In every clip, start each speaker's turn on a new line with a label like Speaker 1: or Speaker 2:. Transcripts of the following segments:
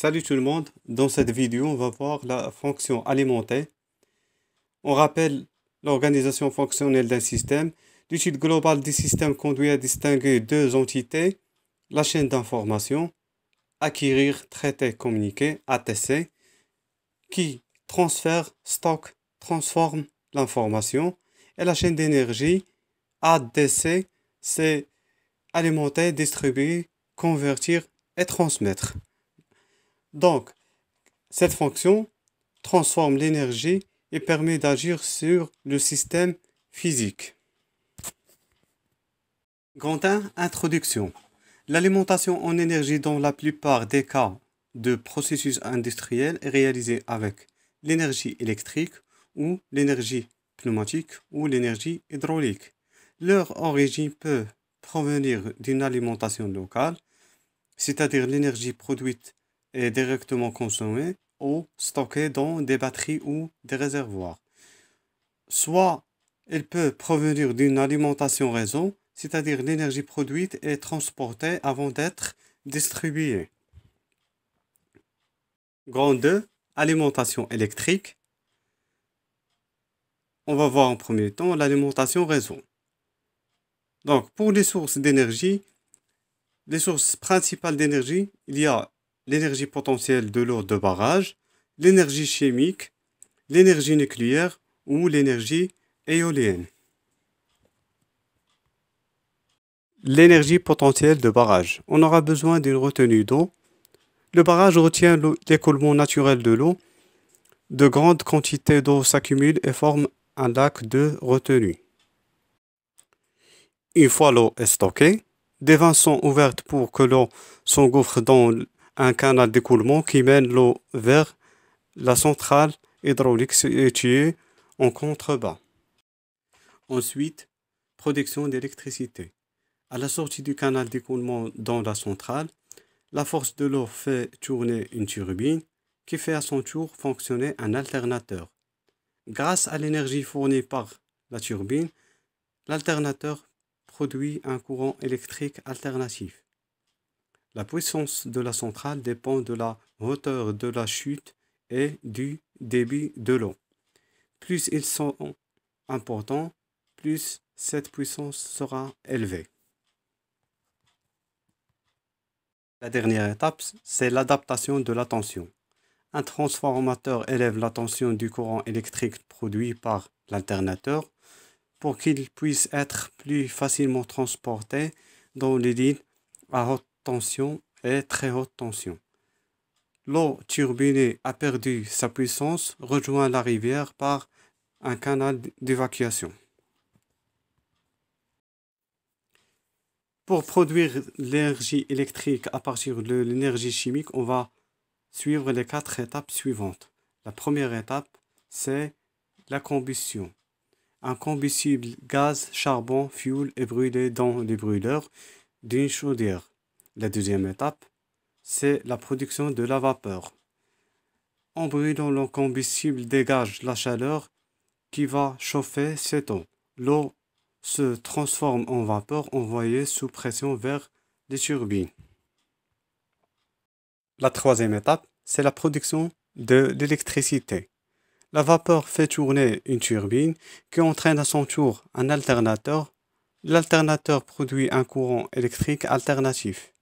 Speaker 1: Salut tout le monde, dans cette vidéo on va voir la fonction alimenter. On rappelle l'organisation fonctionnelle d'un système. L'étude globale des systèmes conduit à distinguer deux entités, la chaîne d'information, acquérir, traiter, communiquer, ATC, qui transfère, stocke, transforme l'information, et la chaîne d'énergie, ADC, c'est alimenter, distribuer, convertir et transmettre. Donc, cette fonction transforme l'énergie et permet d'agir sur le système physique. Grand 1, introduction. L'alimentation en énergie dans la plupart des cas de processus industriels est réalisée avec l'énergie électrique ou l'énergie pneumatique ou l'énergie hydraulique. Leur origine peut provenir d'une alimentation locale, c'est-à-dire l'énergie produite est directement consommée ou stockée dans des batteries ou des réservoirs. Soit elle peut provenir d'une alimentation réseau, c'est-à-dire l'énergie produite est transportée avant d'être distribuée. Grand 2, alimentation électrique. On va voir en premier temps l'alimentation réseau. Donc pour les sources d'énergie, les sources principales d'énergie, il y a l'énergie potentielle de l'eau de barrage, l'énergie chimique, l'énergie nucléaire ou l'énergie éolienne. L'énergie potentielle de barrage. On aura besoin d'une retenue d'eau. Le barrage retient l'écoulement naturel de l'eau. De grandes quantités d'eau s'accumulent et forment un lac de retenue. Une fois l'eau est stockée, des vannes sont ouvertes pour que l'eau s'engouffre dans un canal d'écoulement qui mène l'eau vers la centrale hydraulique située en contrebas. Ensuite, production d'électricité. À la sortie du canal d'écoulement dans la centrale, la force de l'eau fait tourner une turbine qui fait à son tour fonctionner un alternateur. Grâce à l'énergie fournie par la turbine, l'alternateur produit un courant électrique alternatif. La puissance de la centrale dépend de la hauteur de la chute et du débit de l'eau. Plus ils sont importants, plus cette puissance sera élevée. La dernière étape, c'est l'adaptation de la tension. Un transformateur élève la tension du courant électrique produit par l'alternateur pour qu'il puisse être plus facilement transporté dans les lignes à haute tension et très haute tension. L'eau turbinée a perdu sa puissance, rejoint la rivière par un canal d'évacuation. Pour produire l'énergie électrique à partir de l'énergie chimique, on va suivre les 4 étapes suivantes. La première étape, c'est la combustion. Un combustible gaz, charbon, fioul est brûlé dans les brûleurs d'une chaudière. La deuxième étape, c'est la production de la vapeur. En brûlant le combustible dégage la chaleur qui va chauffer cette eau. L'eau se transforme en vapeur envoyée sous pression vers les turbines. La troisième étape, c'est la production de l'électricité. La vapeur fait tourner une turbine qui entraîne à son tour un alternateur. L'alternateur produit un courant électrique alternatif.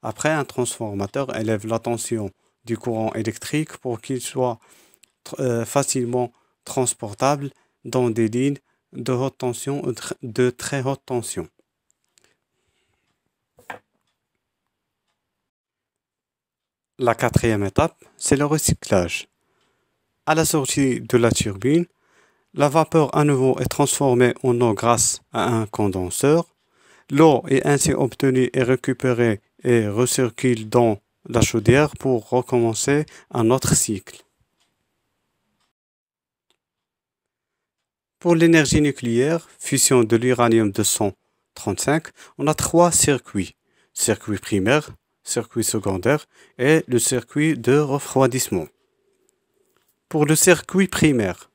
Speaker 1: Après, un transformateur élève la tension du courant électrique pour qu'il soit facilement transportable dans des lignes de haute tension ou de très haute tension. La quatrième étape, c'est le recyclage. À la sortie de la turbine, la vapeur à nouveau est transformée en eau grâce à un condenseur. L'eau est ainsi obtenue et récupérée et recircule dans la chaudière pour recommencer un autre cycle. Pour l'énergie nucléaire, fusion de l'uranium-235, on a 3 circuits. Circuit primaire, circuit secondaire et le circuit de refroidissement. Pour le circuit primaire,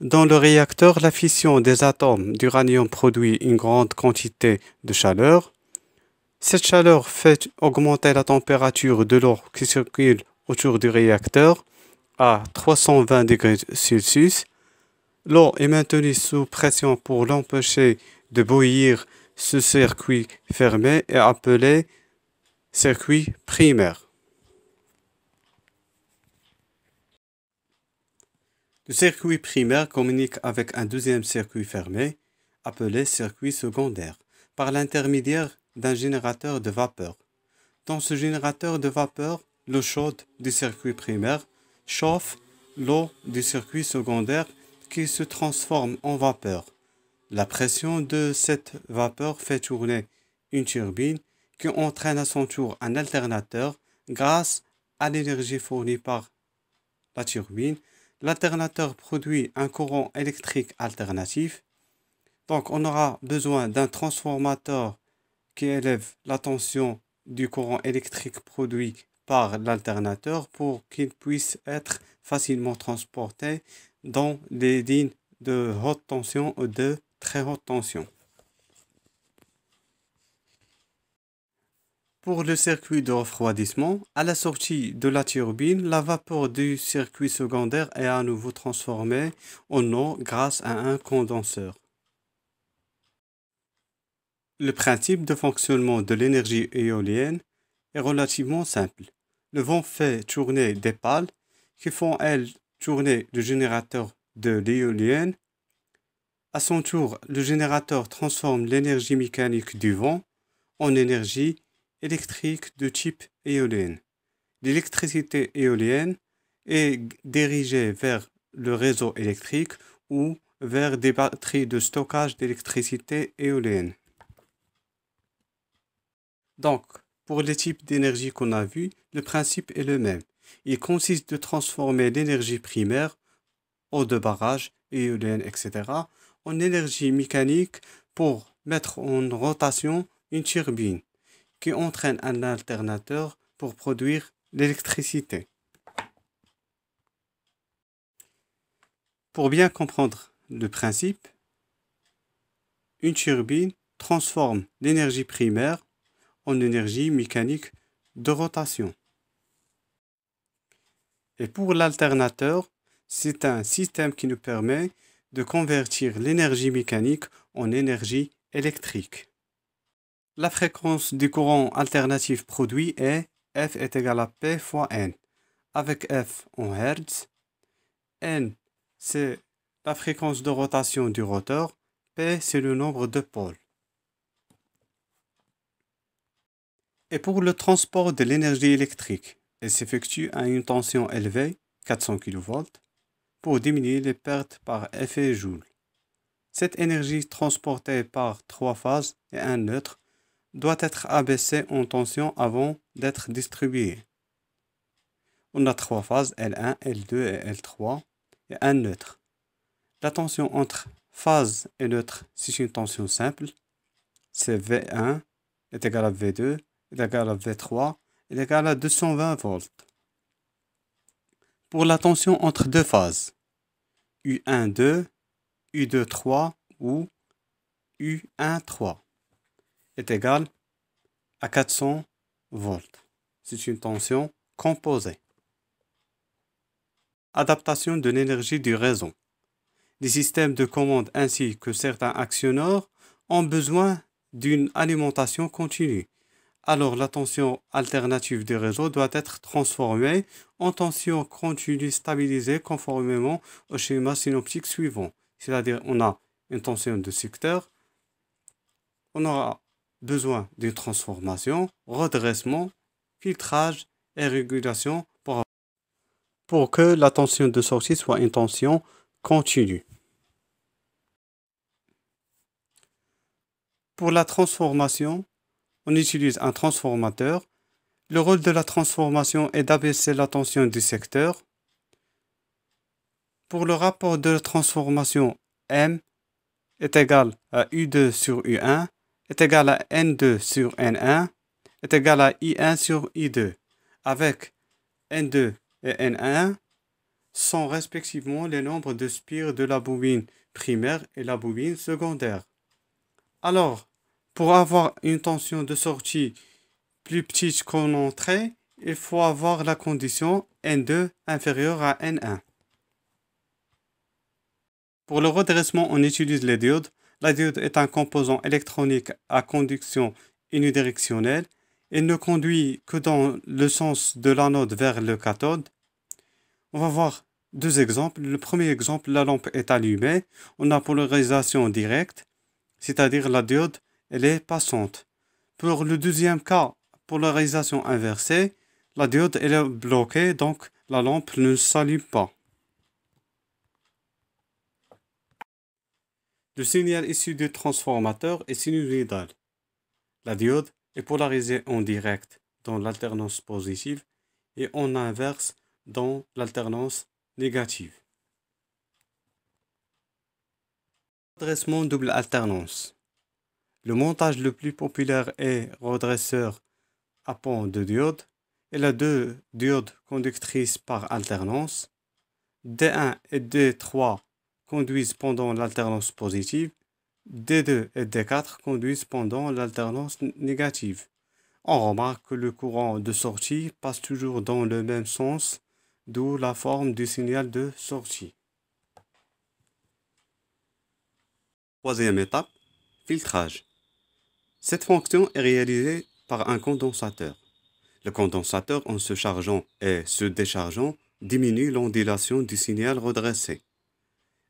Speaker 1: dans le réacteur, la fission des atomes d'uranium produit une grande quantité de chaleur. Cette chaleur fait augmenter la température de l'eau qui circule autour du réacteur à 320 degrés Celsius. L'eau est maintenue sous pression pour l'empêcher de bouillir. Ce circuit fermé est appelé circuit primaire. Le circuit primaire communique avec un deuxième circuit fermé, appelé circuit secondaire, par l'intermédiaire d'un générateur de vapeur. Dans ce générateur de vapeur, l'eau chaude du circuit primaire chauffe l'eau du circuit secondaire qui se transforme en vapeur. La pression de cette vapeur fait tourner une turbine qui entraîne à son tour un alternateur grâce à l'énergie fournie par la turbine. L'alternateur produit un courant électrique alternatif. Donc on aura besoin d'un transformateur qui élève la tension du courant électrique produit par l'alternateur pour qu'il puisse être facilement transporté dans les lignes de haute tension ou de très haute tension. Pour le circuit de refroidissement, à la sortie de la turbine, la vapeur du circuit secondaire est à nouveau transformée en eau grâce à un condenseur. Le principe de fonctionnement de l'énergie éolienne est relativement simple. Le vent fait tourner des pales qui font, elles, tourner le générateur de l'éolienne. À son tour, le générateur transforme l'énergie mécanique du vent en énergie électrique de type éolienne. L'électricité éolienne est dirigée vers le réseau électrique ou vers des batteries de stockage d'électricité éolienne. Donc, pour les types d'énergie qu'on a vus, le principe est le même. Il consiste de transformer l'énergie primaire, eau de barrage, éolienne, etc., en énergie mécanique pour mettre en rotation une turbine qui entraîne un alternateur pour produire l'électricité. Pour bien comprendre le principe, une turbine transforme l'énergie primaire en énergie mécanique de rotation. Et pour l'alternateur, c'est un système qui nous permet de convertir l'énergie mécanique en énergie électrique. La fréquence du courant alternatif produit est F est égal à P fois N, avec F en Hertz. N, c'est la fréquence de rotation du rotor. P, c'est le nombre de pôles. Et pour le transport de l'énergie électrique, elle s'effectue à une tension élevée, 400 kV, pour diminuer les pertes par effet Joule. Cette énergie transportée par trois phases et un neutre doit être abaissée en tension avant d'être distribuée. On a trois phases, L1, L2 et L3, et un neutre. La tension entre phase et neutre, c'est une tension simple. C'est V1 est égal à V2 est égal à V3 est égal à 220 volts. Pour la tension entre deux phases, U1,2, U2,3 ou U1,3 est égal à 400 volts. C'est une tension composée. Adaptation de l'énergie du réseau. Les systèmes de commande ainsi que certains actionneurs ont besoin d'une alimentation continue. Alors la tension alternative du réseau doit être transformée en tension continue stabilisée conformément au schéma synoptique suivant. C'est-à-dire on a une tension de secteur, on aura besoin d'une transformation, redressement, filtrage et régulation pour que la tension de sortie soit une tension continue. Pour la transformation, on utilise un transformateur. Le rôle de la transformation est d'abaisser la tension du secteur. Pour le rapport de transformation, M est égal à U2 sur U1 est égal à N2 sur N1 est égal à I1 sur I2, avec N2 et N1 sont respectivement les nombres de spires de la bobine primaire et la bobine secondaire. Alors, Pour avoir une tension de sortie plus petite qu'en entrée, il faut avoir la condition N2 inférieure à N1. Pour le redressement, on utilise les diodes. La diode est un composant électronique à conduction unidirectionnelle. Il ne conduit que dans le sens de l'anode vers le cathode. On va voir deux exemples. Le premier exemple, la lampe est allumée. On a polarisation directe, c'est-à-dire la diode, elle est passante. Pour le deuxième cas, polarisation inversée, la diode elle est bloquée, donc la lampe ne s'allume pas. Le signal issu du transformateur est sinusoïdal. La diode est polarisée en direct dans l'alternance positive et en inverse dans l'alternance négative. Redressement double alternance. Le montage le plus populaire est redresseur à pont de diode. Il a deux diodes conductrices par alternance. D1 et D3 conduisent pendant l'alternance positive. D2 et D4 conduisent pendant l'alternance négative. On remarque que le courant de sortie passe toujours dans le même sens, d'où la forme du signal de sortie. Troisième étape, filtrage. Cette fonction est réalisée par un condensateur. Le condensateur, en se chargeant et se déchargeant, diminue l'ondulation du signal redressé.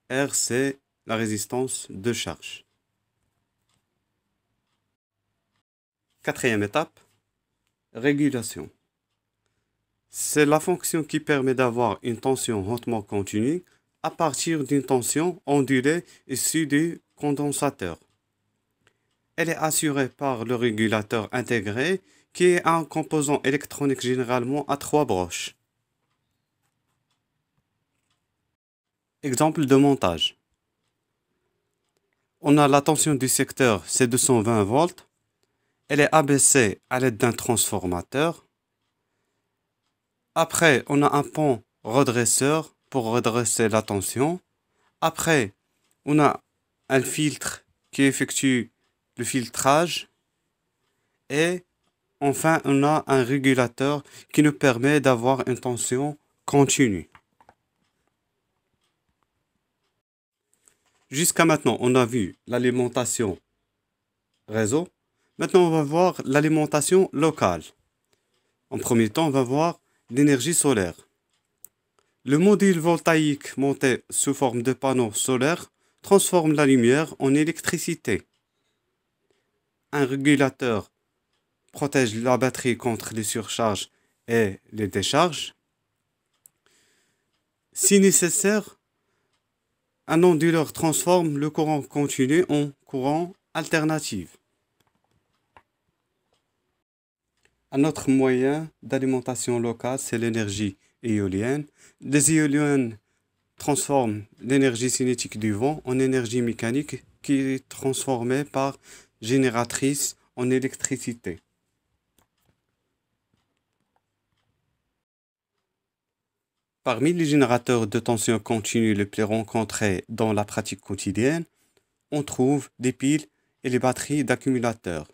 Speaker 1: R, c'est la résistance de charge. Quatrième étape, régulation. C'est la fonction qui permet d'avoir une tension hautement continue à partir d'une tension ondulée issue du condensateur. Elle est assurée par le régulateur intégré qui est un composant électronique généralement à 3 broches. Exemple de montage. On a la tension du secteur, c'est 220 volts. Elle est abaissée à l'aide d'un transformateur. Après, on a un pont redresseur pour redresser la tension. Après, on a un filtre qui effectue le filtrage. Et enfin, on a un régulateur qui nous permet d'avoir une tension continue. Jusqu'à maintenant, on a vu l'alimentation réseau. Maintenant, on va voir l'alimentation locale. En premier temps, on va voir l'énergie solaire. Le module voltaïque monté sous forme de panneau solaire transforme la lumière en électricité. Un régulateur protège la batterie contre les surcharges et les décharges. Si nécessaire, un onduleur transforme le courant continu en courant alternatif. Un autre moyen d'alimentation locale, c'est l'énergie éolienne. Les éoliennes transforment l'énergie cinétique du vent en énergie mécanique qui est transformée par génératrice en électricité. Parmi les générateurs de tension continue les plus rencontrés dans la pratique quotidienne, on trouve des piles et les batteries d'accumulateurs.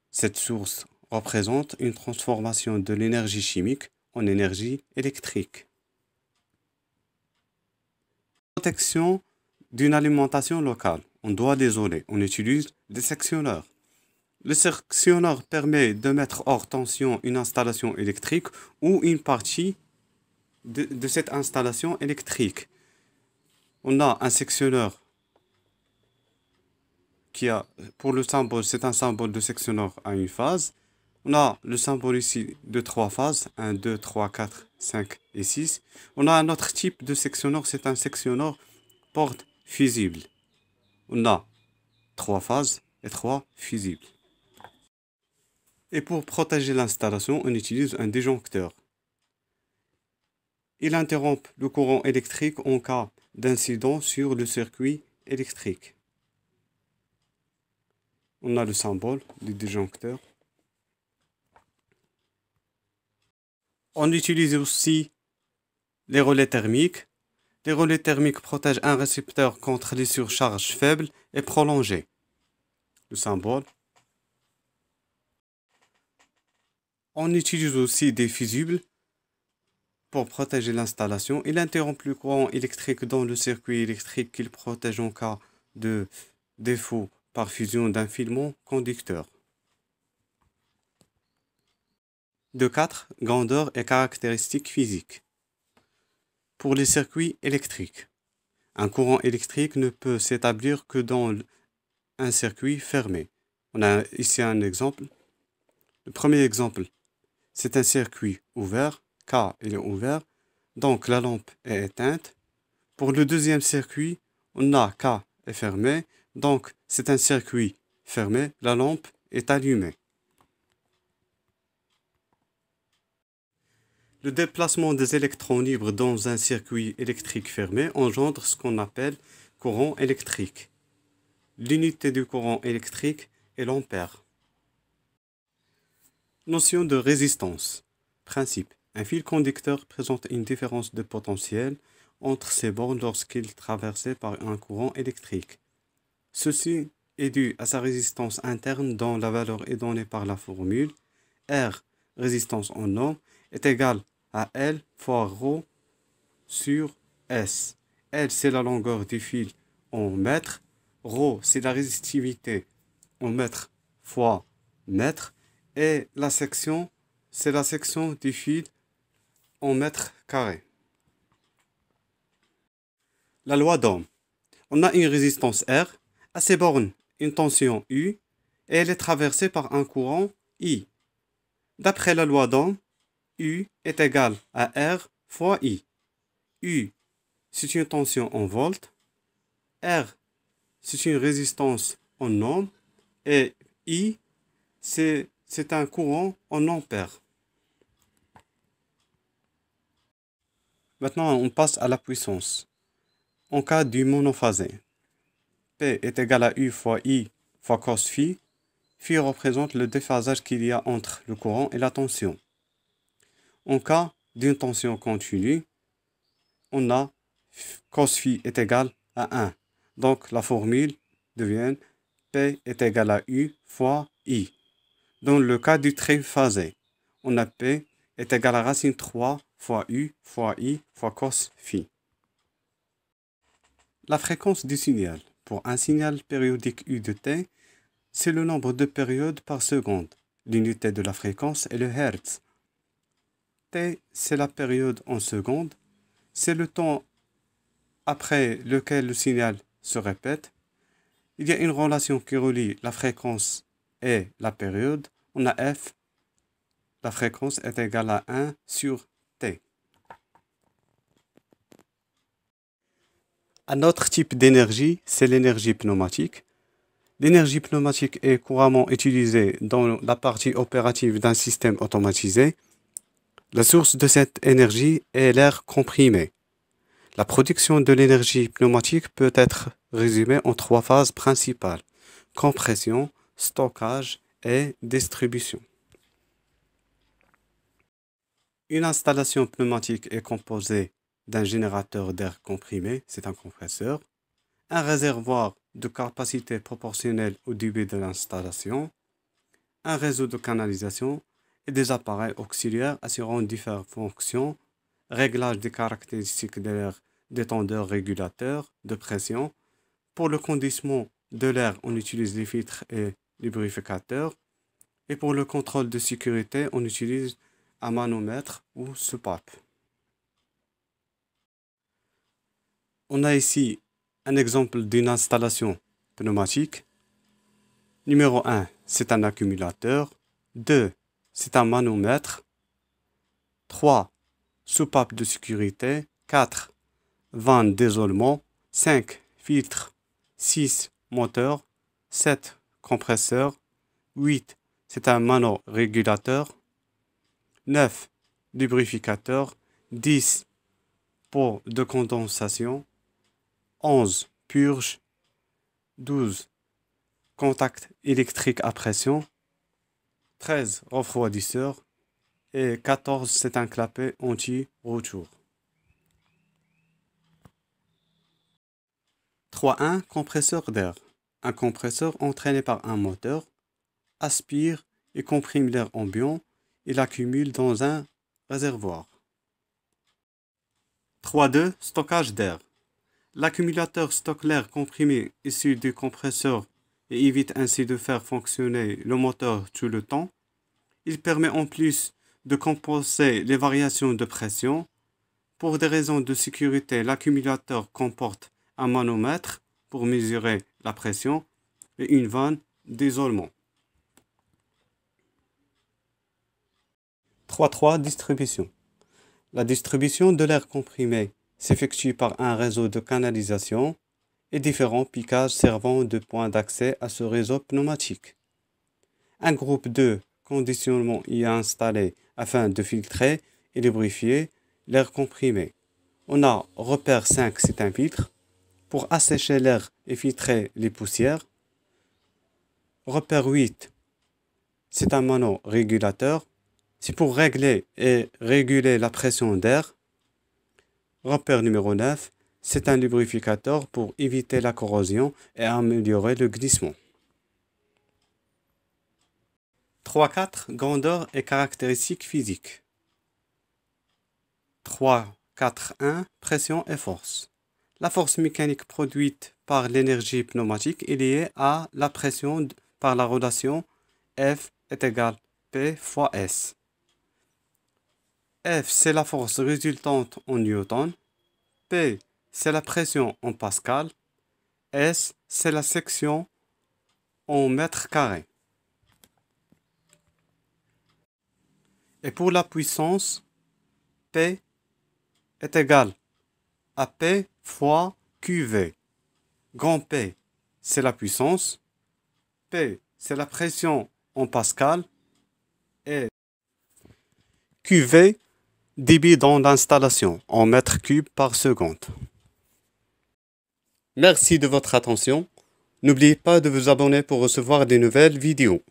Speaker 1: Cette source représente une transformation de l'énergie chimique en énergie électrique. Protection d'une alimentation locale. On doit l'isoler. On utilise des sectionneurs. Le sectionneur permet de mettre hors tension une installation électrique ou une partie de cette installation électrique. On a un sectionneur qui a, pour le symbole, c'est un symbole de sectionneur à une phase. On a le symbole ici de 3 phases, 1, 2, 3, 4, 5 et 6. On a un autre type de sectionneur, c'est un sectionneur porte fusible. On a 3 phases et 3 fusibles. Et pour protéger l'installation, on utilise un disjoncteur. Il interrompt le courant électrique en cas d'incident sur le circuit électrique. On a le symbole du disjoncteur. On utilise aussi les relais thermiques. Les relais thermiques protègent un récepteur contre les surcharges faibles et prolongées. le symbole. On utilise aussi des fusibles pour protéger l'installation. Il interrompt le courant électrique dans le circuit électrique qu'il protège en cas de défaut par fusion d'un filament conducteur. De 4. Grandeur et caractéristiques physiques. Pour les circuits électriques, un courant électrique ne peut s'établir que dans un circuit fermé. On a ici un exemple. Le premier exemple, c'est un circuit ouvert. K, il est ouvert. Donc la lampe est éteinte. Pour le deuxième circuit, on a K est fermé. Donc c'est un circuit fermé. La lampe est allumée. Le déplacement des électrons libres dans un circuit électrique fermé engendre ce qu'on appelle courant électrique. L'unité du courant électrique est l'ampère. Notion de résistance. Principe. Un fil conducteur présente une différence de potentiel entre ses bornes lorsqu'il est traversé par un courant électrique. Ceci est dû à sa résistance interne dont la valeur est donnée par la formule R, résistance en ohm, est égale à L fois ρ sur S. L, c'est la longueur du fil en mètres. Ρ, c'est la résistivité en mètres fois mètre. Et la section, c'est la section du fil en mètres carrés. La loi d'Ohm. On a une résistance R, à ses bornes une tension U, et elle est traversée par un courant I. D'après la loi d'Ohm, U est égal à R fois I. U, c'est une tension en volts. R, c'est une résistance en ohms. Et I, c'est un courant en ampères. Maintenant, on passe à la puissance. En cas du monophasé, P est égal à U fois I fois cos phi. Phi représente le déphasage qu'il y a entre le courant et la tension. En cas d'une tension continue, on a cos phi est égal à 1. Donc la formule devient P est égal à U fois I. Dans le cas du triphasé, on a P est égal à racine 3 fois U fois I fois cos phi. La fréquence du signal. Pour un signal périodique U de t, c'est le nombre de périodes par seconde. L'unité de la fréquence est le Hertz. T, c'est la période en secondes. C'est le temps après lequel le signal se répète. Il y a une relation qui relie la fréquence et la période. On a F. La fréquence est égale à 1 sur T. Un autre type d'énergie, c'est l'énergie pneumatique. L'énergie pneumatique est couramment utilisée dans la partie opérative d'un système automatisé. La source de cette énergie est l'air comprimé. La production de l'énergie pneumatique peut être résumée en 3 phases principales: compression, stockage et distribution. Une installation pneumatique est composée d'un générateur d'air comprimé, c'est un compresseur, un réservoir de capacité proportionnelle au débit de l'installation, un réseau de canalisation et des appareils auxiliaires assurant différentes fonctions: réglage des caractéristiques de l'air, détendeur régulateur de pression. Pour le condensement de l'air, on utilise les filtres et lubrificateurs. Et pour le contrôle de sécurité, on utilise un manomètre ou soupape. On a ici un exemple d'une installation pneumatique. Numéro 1, c'est un accumulateur. 2, c'est un manomètre. 3, soupape de sécurité. 4, vanne d'isolement. 5, filtre. 6, moteur. 7, compresseur. 8, c'est un manorégulateur. 9, lubrificateur. 10, pot de condensation. 11, purge. 12, contact électrique à pression. 13, refroidisseur. Et 14, c'est un clapet anti-retour. 3.1, compresseur d'air. Un compresseur entraîné par un moteur aspire et comprime l'air ambiant et l'accumule dans un réservoir. 3.2. Stockage d'air. L'accumulateur stocke l'air comprimé issu du compresseur et évite ainsi de faire fonctionner le moteur tout le temps. Il permet en plus de compenser les variations de pression. Pour des raisons de sécurité, l'accumulateur comporte un manomètre pour mesurer la pression et une vanne d'isolement. 3.3. Distribution. La distribution de l'air comprimé s'effectue par un réseau de canalisation et différents piquages servant de point d'accès à ce réseau pneumatique. Un groupe de conditionnement y est installé afin de filtrer et lubrifier l'air comprimé. On a repère 5, c'est un filtre pour assécher l'air et filtrer les poussières. Repère 8, c'est un manorégulateur. C'est pour régler et réguler la pression d'air. Repère numéro 9, c'est un lubrificateur pour éviter la corrosion et améliorer le glissement. 3.4. Grandeur et caractéristiques physiques. 3.4.1. Pression et force. La force mécanique produite par l'énergie pneumatique est liée à la pression par la relation F est égal P fois S. F, c'est la force résultante en newton. P, c'est la pression en pascal. S, c'est la section en mètres carrés. Et pour la puissance, P est égal à P fois QV. Grand P, c'est la puissance. P, c'est la pression en pascal. Et QV, débit dans l'installation en mètres cubes par seconde. Merci de votre attention. N'oubliez pas de vous abonner pour recevoir des nouvelles vidéos.